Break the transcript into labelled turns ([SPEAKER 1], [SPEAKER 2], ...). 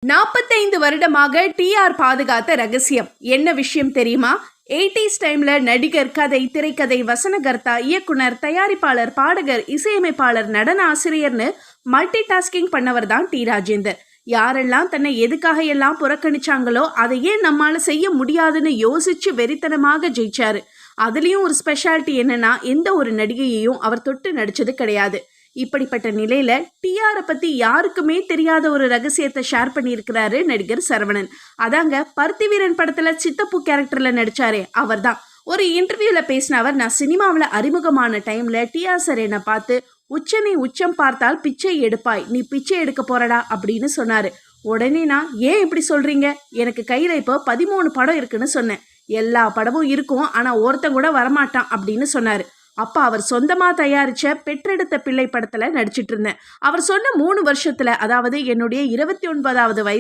[SPEAKER 1] 45 வருடமாக டிஆர் பாதுகாத்த ரகசியம் என்ன விஷயம் தெரியுமா? 80s டைம்ல நடிகர், கதை, திரைக்கதை, வசனகர்த்தா, இயக்குனர், தயாரிப்பாளர், பாடகர், இசையமைப்பாளர், நடன ஆசிரியர்னு மல்டி டாஸ்கிங் பண்ணவர் தான் டி ராஜேந்தர். யாரெல்லாம் தன்னை எதுக்காக எல்லாம் புறக்கணிச்சாங்களோ அதையே நம்மால செய்ய முடியாதுன்னு யோசிச்சு வெறித்தனமாக ஜெயிச்சாரு. அதுலயும் ஒரு ஸ்பெஷாலிட்டி என்னன்னா, எந்த ஒரு நடிகையையும் அவர் தொட்டு நடிச்சது கிடையாது. இப்படிப்பட்ட நிலையில டிஆரை பத்தி யாருக்குமே தெரியாத ஒரு ரகசியத்தை ஷேர் பண்ணியிருக்கிறாரு நடிகர் சரவணன். அதாங்க பருத்தி வீரன் படத்துல சித்தப்பு கேரக்டர்ல நடிச்சாரே அவர் தான். ஒரு இன்டர்வியூல பேசின அவர், நான் சினிமாவில் அறிமுகமான டைம்ல டிஆர் சார் என்னை பார்த்து, உச்சனை உச்சம் பார்த்தால் பிச்சை எடுப்பாய், நீ பிச்சை எடுக்க போறடா அப்படின்னு சொன்னாரு. உடனே நான், ஏன் இப்படி சொல்றீங்க, எனக்கு கையில இப்போ 13 படம் இருக்குன்னு சொன்னேன். எல்லா படமும் இருக்கும், ஆனா ஒருத்தன் கூட வரமாட்டான் அப்படின்னு சொன்னாரு. அப்ப அவர் சொந்தமா தயாரிச்ச பெற்றெடுத்த பிள்ளை படத்துல நடிச்சிட்டு இருந்தேன். அவர் சொன்ன 3 வருஷத்துல, அதாவது என்னுடைய 29வது வயசு